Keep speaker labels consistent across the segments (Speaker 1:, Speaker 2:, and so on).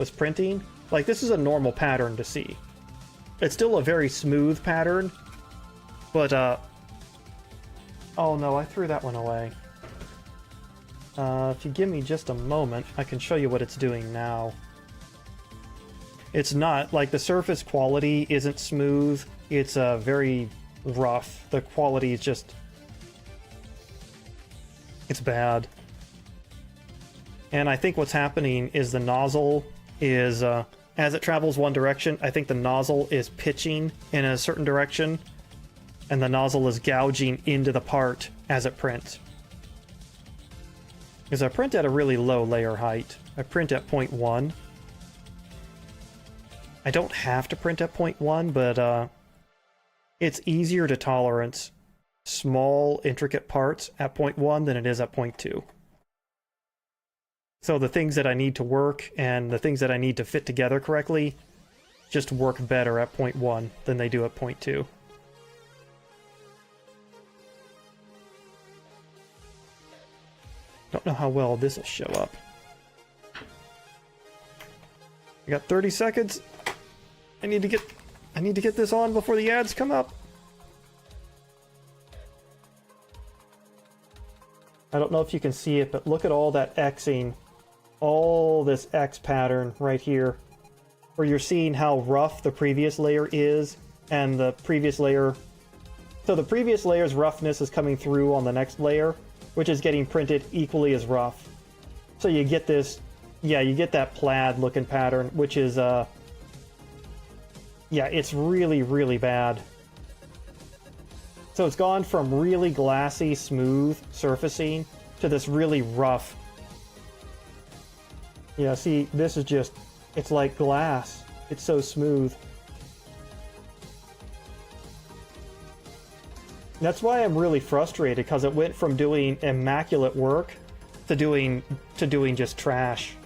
Speaker 1: was printing, like this is a normal pattern to see. It's still a very smooth pattern, but oh no, I threw that one away. If you give me just a moment, I can show you what it's doing now. It's not, like the surface quality isn't smooth, it's very rough. The quality is just... it's bad. And I think what's happening is the nozzle is, as it travels one direction, I think the nozzle is pitching in a certain direction, and the nozzle is gouging into the part as it prints. Because I print at a really low layer height. I print at 0.1. I don't have to print at 0.1, but it's easier to tolerance small, intricate parts at 0.1 than it is at 0.2. So the things that I need to work and the things that I need to fit together correctly just work better at 0.1 than they do at 0.2. Don't know how well this will show up. I got 30 seconds. I need to get this on before the ads come up. I don't know if you can see it, but look at all that Xing. All this X pattern right here, where you're seeing how rough the previous layer is, and the previous layer... so the previous layer's roughness is coming through on the next layer, which is getting printed equally as rough. So you get this... yeah, you get that plaid-looking pattern, which is, yeah, it's really, really bad. So it's gone from really glassy, smooth surfacing to this really rough. Yeah, see, this is just, it's like glass. It's so smooth. That's why I'm really frustrated, because it went from doing immaculate work to doing just trash.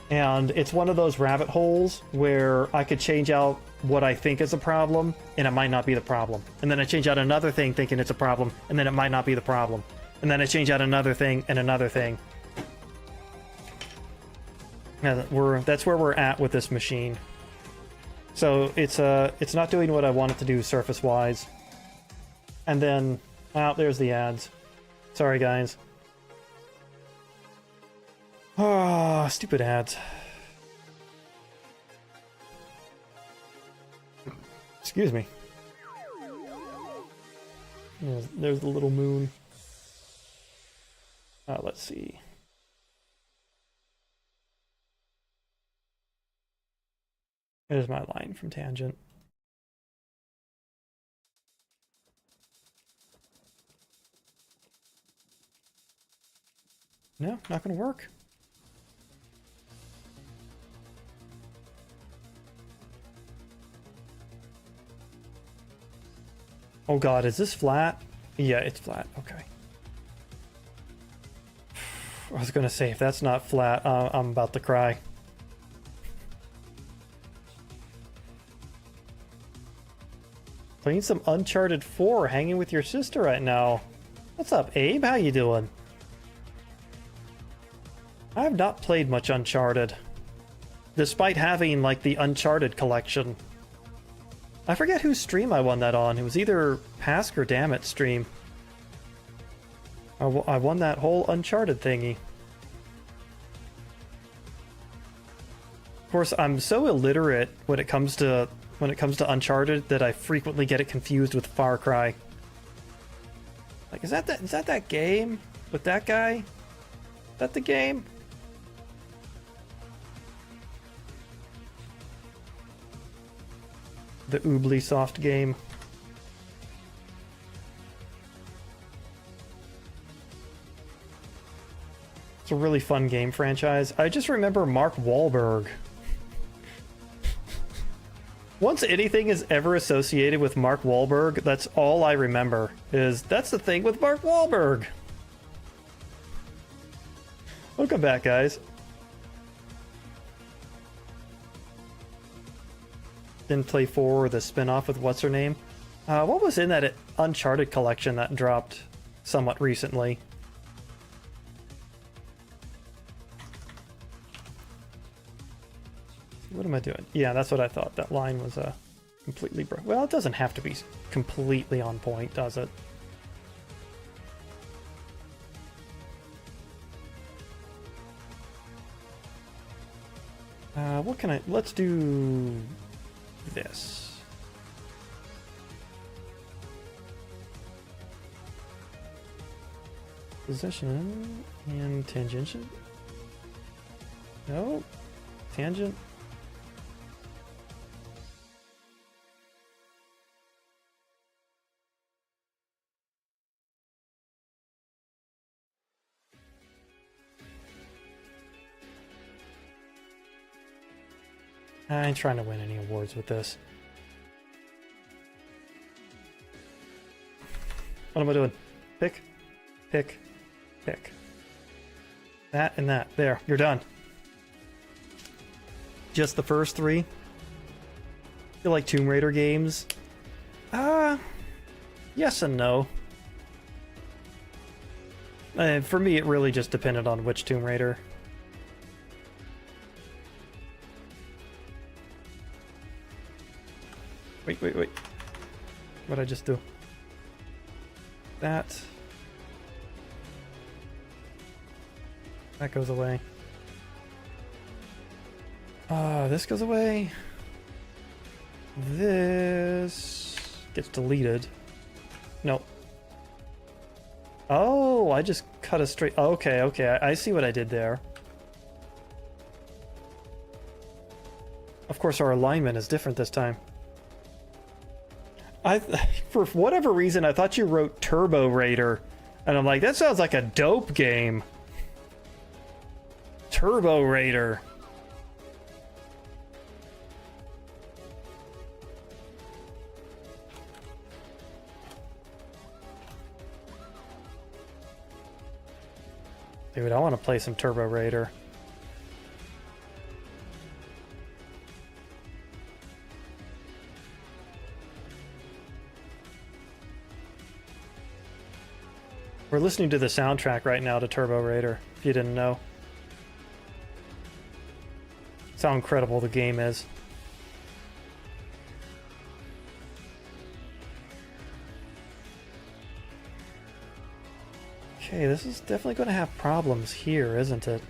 Speaker 1: And it's one of those rabbit holes where I could change out what I think is a problem, and it might not be the problem. And then I change out another thing thinking it's a problem, and then it might not be the problem. And then I change out another thing and another thing. Yeah, that's where we're at with this machine. So it's not doing what I want it to do surface-wise. And then, oh, there's the ads. Sorry, guys. Ah, oh, stupid ads. Excuse me. There's the little moon. Let's see. There's my line from Tangent. No, not gonna work. Oh god, is this flat? Yeah, it's flat. Okay. I was gonna say, if that's not flat, I'm about to cry. Playing some Uncharted 4, hanging with your sister right now. What's up, Abe? How you doing? I have not played much Uncharted, despite having, like, the Uncharted collection. I forget whose stream I won that on. It was either Pask or Dammit stream. I won that whole Uncharted thingy. Of course, I'm so illiterate when it comes to Uncharted that I frequently get it confused with Far Cry. Like, is that that game with that guy? Is that the game? The Ubisoft game. It's a really fun game franchise. I just remember Mark Wahlberg. Once anything is ever associated with Mark Wahlberg, that's all I remember, is that's the thing with Mark Wahlberg. Welcome back, guys. Didn't play 4 or the spin-off with what's-her-name. What was in that Uncharted collection that dropped somewhat recently? What am I doing? Yeah, that's what I thought. That line was completely broke. Well, it doesn't have to be completely on point, does it? What can I... Let's do this. Position and tangential. No. Tangent. I ain't trying to win any awards with this. What am I doing? Pick, pick, pick. That and that. There, you're done. Just the first three? I feel like Tomb Raider games. Yes and no. For me, it really just depended on which Tomb Raider. Wait. What'd I just do? That goes away. This goes away. This gets deleted. Nope. Oh, I just cut a straight... Okay, I see what I did there. Of course, our alignment is different this time. For whatever reason, I thought you wrote Turbo Raider. And I'm like, that sounds like a dope game. Turbo Raider. Dude, I want to play some Turbo Raider. We're listening to the soundtrack right now to Turbo Raider, if you didn't know. That's how incredible the game is. Okay, this is definitely going to have problems here, isn't it?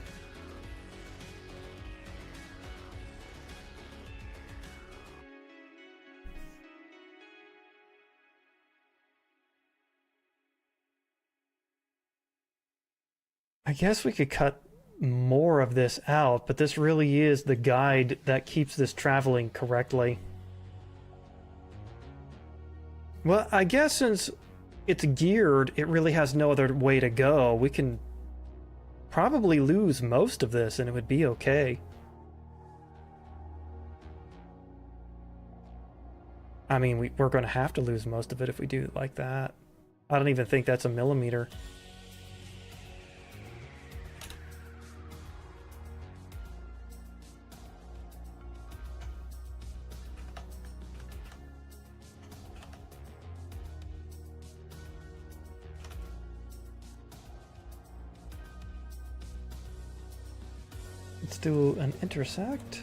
Speaker 1: I guess we could cut more of this out, but this really is the guide that keeps this traveling correctly. Well, I guess since it's geared, it really has no other way to go. We can probably lose most of this and it would be okay. I mean, we're going to have to lose most of it if we do it like that. I don't even think that's a millimeter. Let's do an intersect.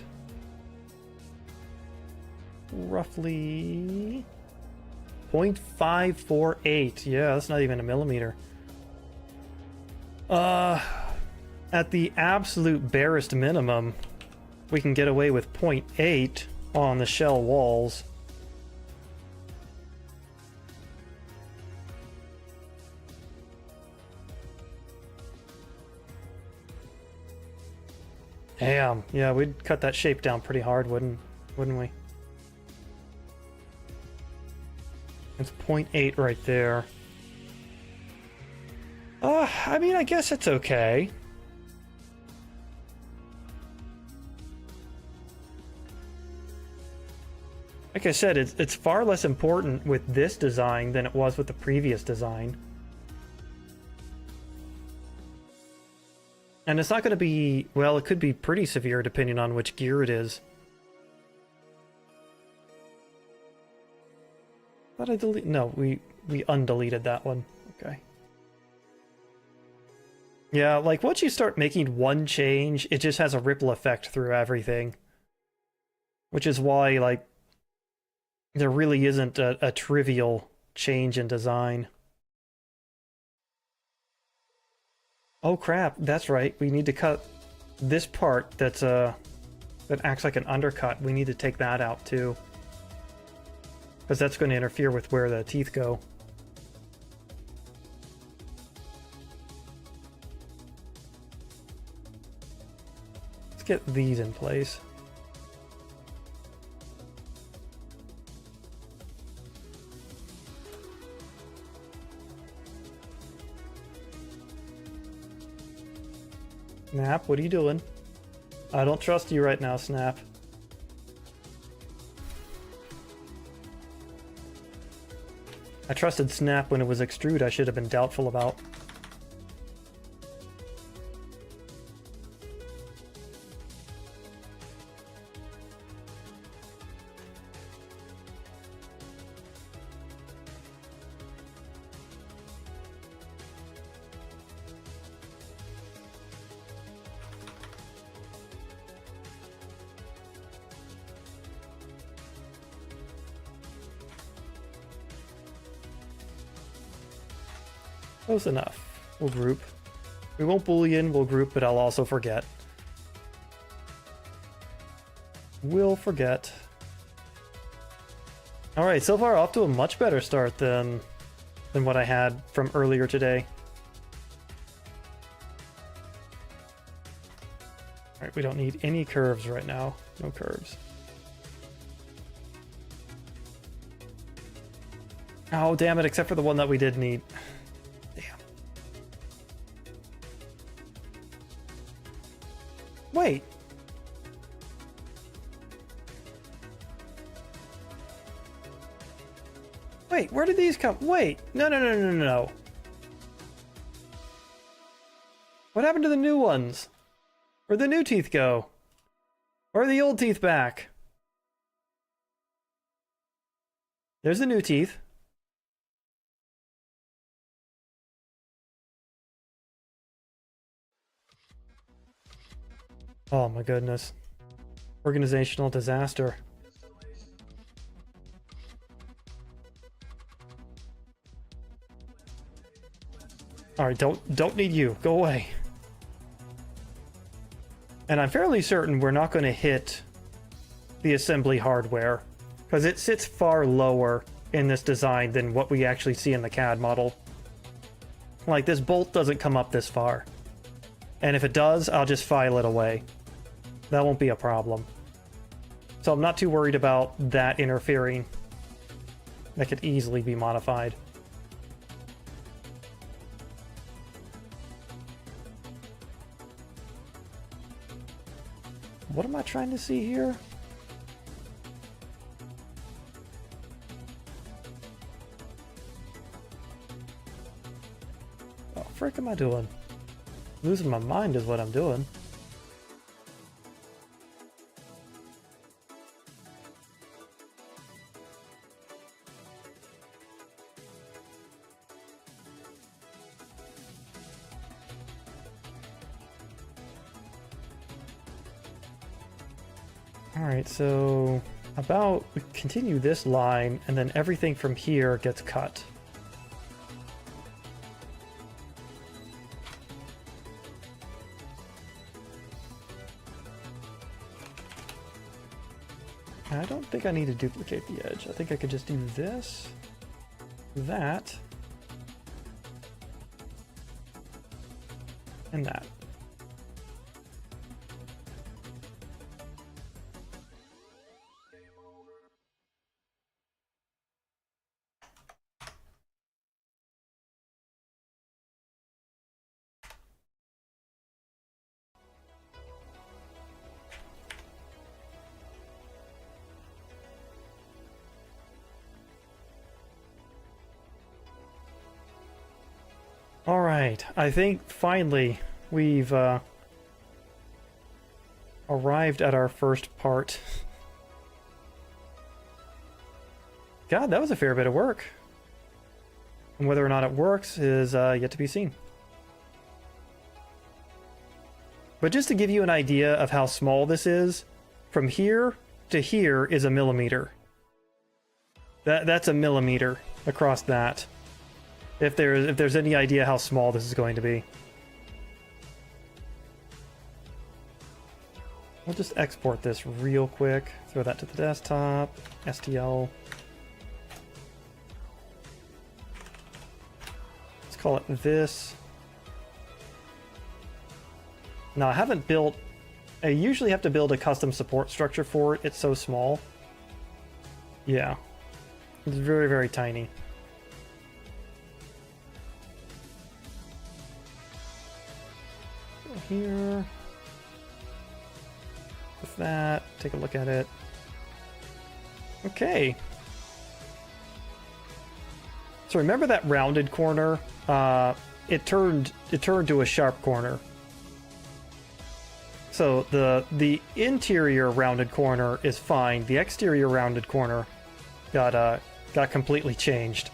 Speaker 1: Roughly 0.548. Yeah, that's not even a millimeter. At the absolute barest minimum, we can get away with 0.8 on the shell walls. Damn, yeah, we'd cut that shape down pretty hard, wouldn't we? It's 0.8 right there. I mean, I guess it's okay. Like I said, it's far less important with this design than it was with the previous design. And it's not going to be, well, it could be pretty severe depending on which gear it is. Thought I delete? No, we undeleted that one. Okay. Yeah, like once you start making one change, it just has a ripple effect through everything. Which is why, like, there really isn't a trivial change in design. Oh crap, that's right. We need to cut this part that acts like an undercut. We need to take that out too. Because that's going to interfere with where the teeth go. Let's get these in place. Snap, what are you doing? I don't trust you right now, Snap. I trusted Snap when it was extrude. I should have been doubtful about. Close enough. We'll group. We won't boolean, we'll group, but I'll also forget. We'll forget. Alright, so far off to a much better start than what I had from earlier today. Alright, we don't need any curves right now. No curves. Oh, damn it, except for the one that we did need. Wait. Wait, where did these come? Wait. No. What happened to the new ones? Where'd the new teeth go? Where are the old teeth back? There's the new teeth. Oh my goodness. Organizational disaster. Alright, don't need you. Go away. And I'm fairly certain we're not going to hit the assembly hardware, because it sits far lower in this design than what we actually see in the CAD model. Like, this bolt doesn't come up this far. And if it does, I'll just file it away. That won't be a problem. So I'm not too worried about that interfering. That could easily be modified. What am I trying to see here? What the frick am I doing? Losing my mind is what I'm doing. Alright, so we continue this line, and then everything from here gets cut. I don't think I need to duplicate the edge. I think I could just do this, that, and that. Alright, I think finally we've arrived at our first part. God, that was a fair bit of work. And whether or not it works is yet to be seen. But just to give you an idea of how small this is, from here to here is a millimeter. That's a millimeter across that. If there's any idea how small this is going to be. We'll just export this real quick. Throw that to the desktop. STL. Let's call it this. Now I haven't built... I usually have to build a custom support structure for it. It's so small. Yeah. It's very, very tiny. Here. With that, take a look at it. Okay. So remember that rounded corner? It turned to a sharp corner. So the interior rounded corner is fine. The exterior rounded corner got completely changed.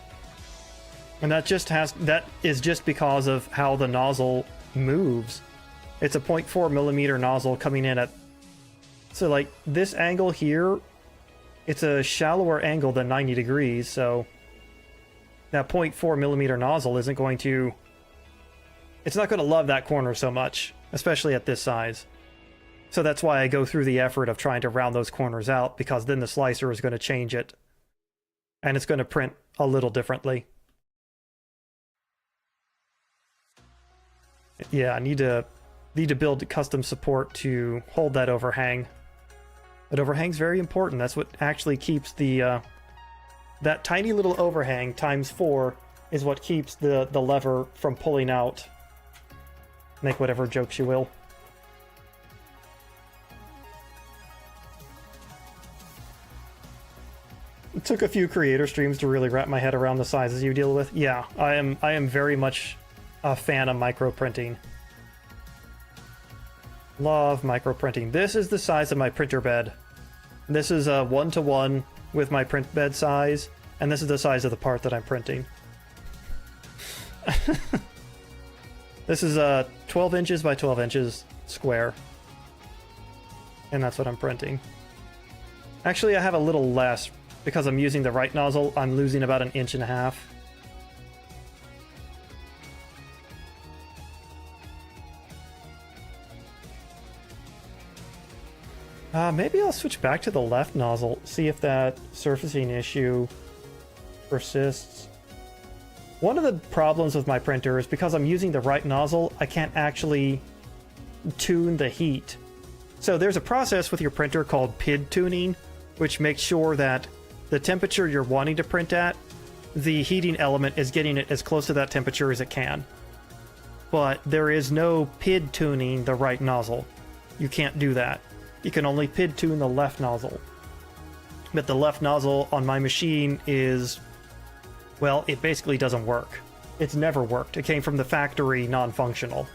Speaker 1: And that is just because of how the nozzle moves. It's a 0.4 millimeter nozzle coming in at... So like this angle here, it's a shallower angle than 90 degrees, so that 0.4 millimeter nozzle isn't going to... It's not going to love that corner so much, especially at this size. So that's why I go through the effort of trying to round those corners out, because then the slicer is going to change it. And it's going to print a little differently. Yeah, I need to build custom support to hold that overhang. That overhang's very important. That's what actually keeps the... that tiny little overhang times 4 is what keeps the lever from pulling out. Make whatever jokes you will. It took a few creator streams to really wrap my head around the sizes you deal with. Yeah, I am very much a fan of microprinting. Love microprinting. This is the size of my printer bed. This is a 1-to-1 with my print bed size, and this is the size of the part that I'm printing. This is 12 inches by 12 inches square. And that's what I'm printing. Actually, I have a little less. Because I'm using the right nozzle, I'm losing about 1.5 inches. Maybe I'll switch back to the left nozzle, see if that surfacing issue persists. One of the problems with my printer is because I'm using the right nozzle, I can't actually tune the heat. So there's a process with your printer called PID tuning, which makes sure that the temperature you're wanting to print at, the heating element is getting it as close to that temperature as it can. But there is no PID tuning the right nozzle. You can't do that. You can only PID tune the left nozzle. But the left nozzle on my machine is... well, it basically doesn't work. It's never worked. It came from the factory non-functional,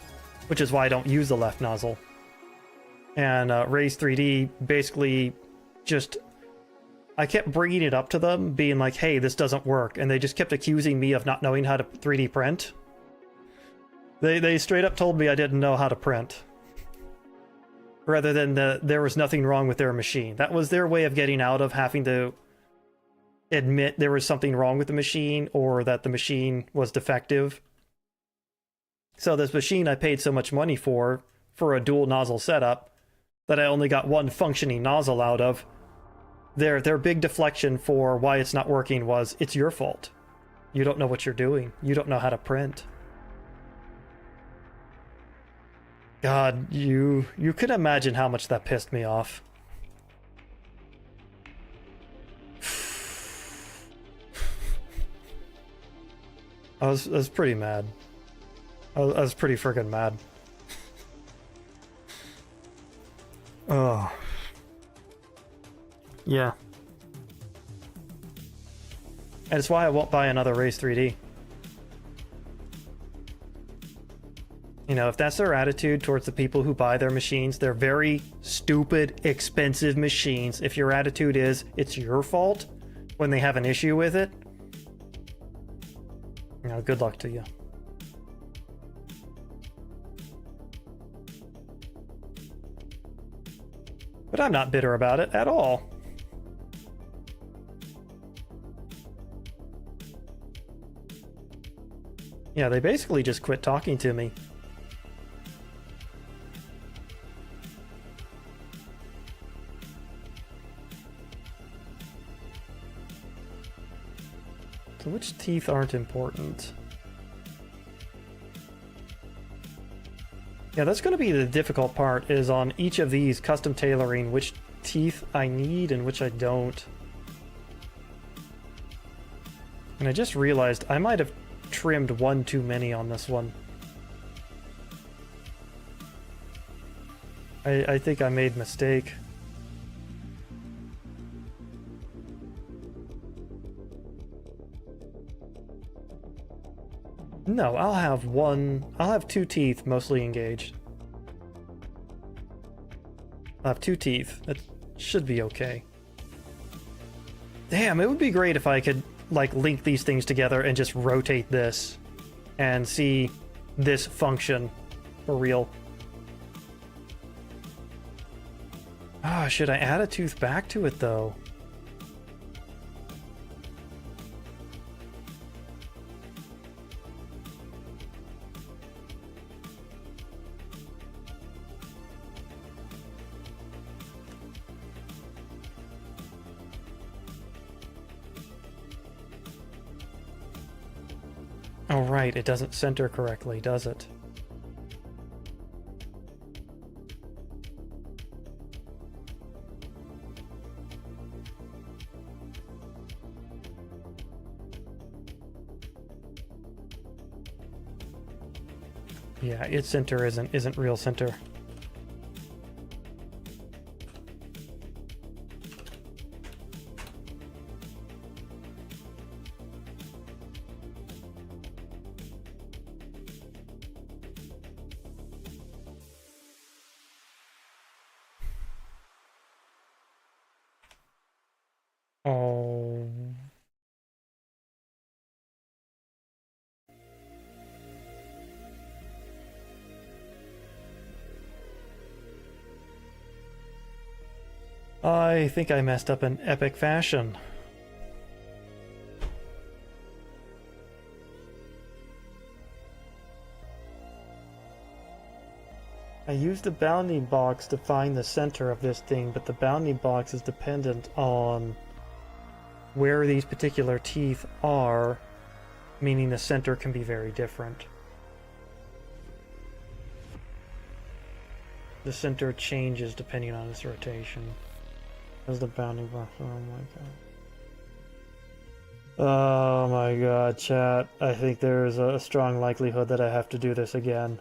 Speaker 1: which is why I don't use the left nozzle. And Raise 3D basically just... I kept bringing it up to them, being like, hey, this doesn't work. And they just kept accusing me of not knowing how to 3D print. They straight up told me I didn't know how to print. Rather than there was nothing wrong with their machine. That was their way of getting out of having to admit there was something wrong with the machine or that the machine was defective. So this machine I paid so much money for a dual nozzle setup, that I only got one functioning nozzle out of. Their big deflection for why it's not working was, it's your fault. You don't know what you're doing. You don't know how to print. God, you can imagine how much that pissed me off. I was pretty mad. I was pretty friggin' mad. Oh. Yeah. And it's why I won't buy another Raise 3D. You know, if that's their attitude towards the people who buy their machines, they're very stupid, expensive machines. If your attitude is, it's your fault when they have an issue with it, you know, good luck to you. But I'm not bitter about it at all. Yeah, they basically just quit talking to me. So which teeth aren't important? Yeah, that's going to be the difficult part, is on each of these custom tailoring which teeth I need and which I don't. And I just realized I might have trimmed one too many on this one. I think I made a mistake. No, I'll have two teeth mostly engaged. I'll have two teeth. That should be okay. Damn, it would be great if I could, like, link these things together and just rotate this and see this function for real. Ah, should I add a tooth back to it, though? Oh, right, it doesn't center correctly, does it? Yeah, its center isn't real center. Oh. I think I messed up in epic fashion. I used a bounding box to find the center of this thing, but the bounding box is dependent on where these particular teeth are, meaning the center can be very different. The center changes depending on its rotation. As the bounding box. Oh my god. Oh my god, chat. I think there's a strong likelihood that I have to do this again.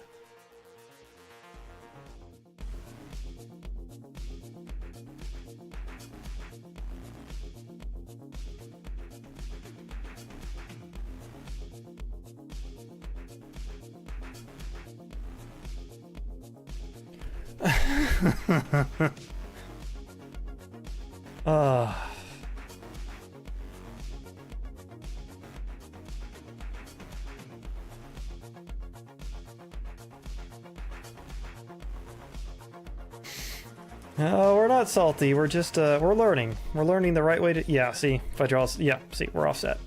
Speaker 1: No, we're not salty. We're just, we're learning. We're learning the right way to... Yeah, see? If I draw... Yeah, see, we're offset.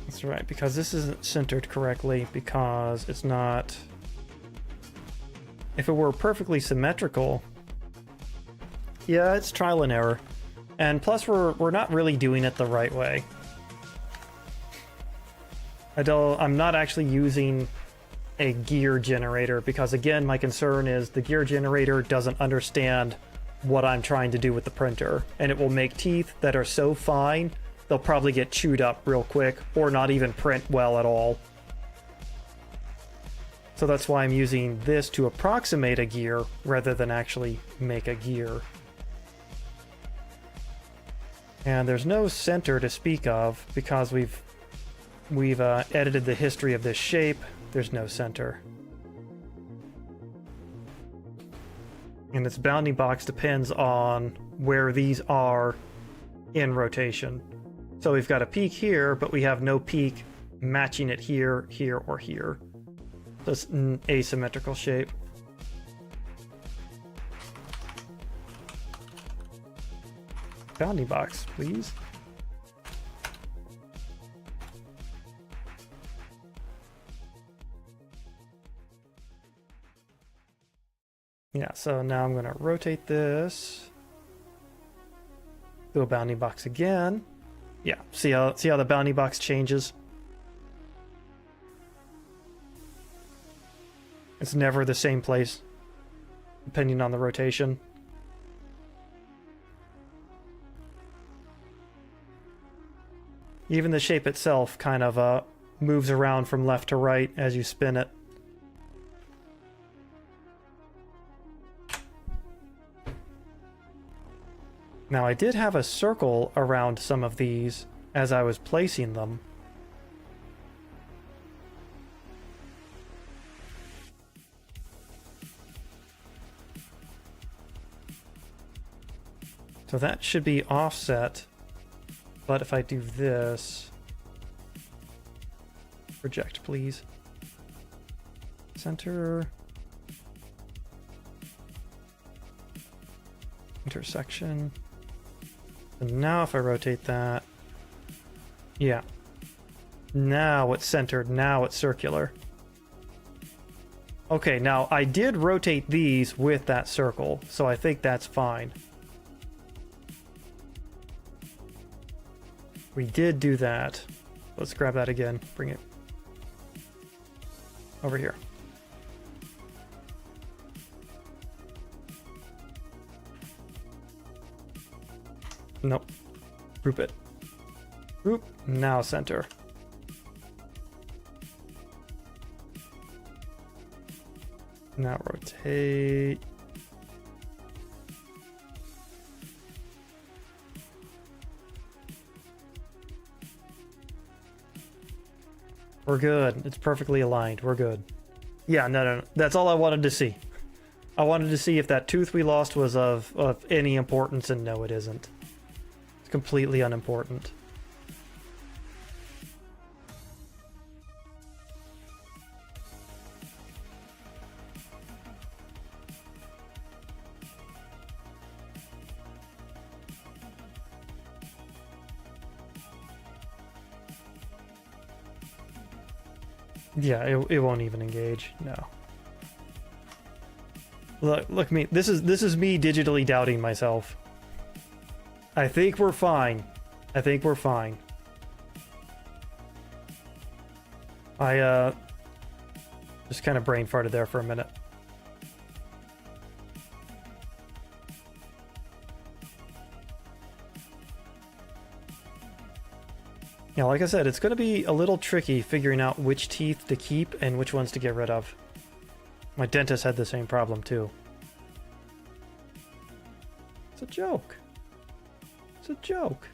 Speaker 1: That's right, because this isn't centered correctly, because it's not... If it were perfectly symmetrical... Yeah, it's trial and error. And plus, we're not really doing it the right way. I'm not actually using a gear generator, because again, my concern is the gear generator doesn't understand what I'm trying to do with the printer, and it will make teeth that are so fine, they'll probably get chewed up real quick, or not even print well at all. So that's why I'm using this to approximate a gear, rather than actually make a gear. And there's no center to speak of, because we've edited the history of this shape. There's no center. And its bounding box depends on where these are in rotation. So we've got a peak here, but we have no peak matching it here, here, or here. So it's an asymmetrical shape. Bounding box, please. Yeah, so now I'm going to rotate this. Do a bounding box again. Yeah, see how the bounding box changes? It's never the same place, depending on the rotation. Even the shape itself kind of moves around from left to right as you spin it. Now I did have a circle around some of these as I was placing them. So that should be offset. But if I do this, project please. Center. Intersection. And now if I rotate that, yeah. Now it's centered, now it's circular. Okay, now I did rotate these with that circle, so I think that's fine. We did do that. Let's grab that again, bring it over here. Nope. Group it. Group. Now center. Now rotate. We're good. It's perfectly aligned. We're good. Yeah, no. That's all I wanted to see. I wanted to see if that tooth we lost was of any importance, and no, it isn't. It's completely unimportant. Yeah, it won't even engage. No. Look me. This is me digitally doubting myself. I think we're fine. I think we're fine. I just kind of brain farted there for a minute. Yeah, like I said, it's going to be a little tricky figuring out which teeth to keep and which ones to get rid of. My dentist had the same problem too. It's a joke. It's a joke.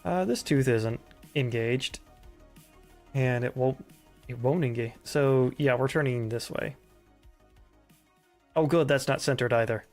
Speaker 1: This tooth isn't engaged, and it won't engage. So yeah, we're turning this way. Oh good, that's not centered either.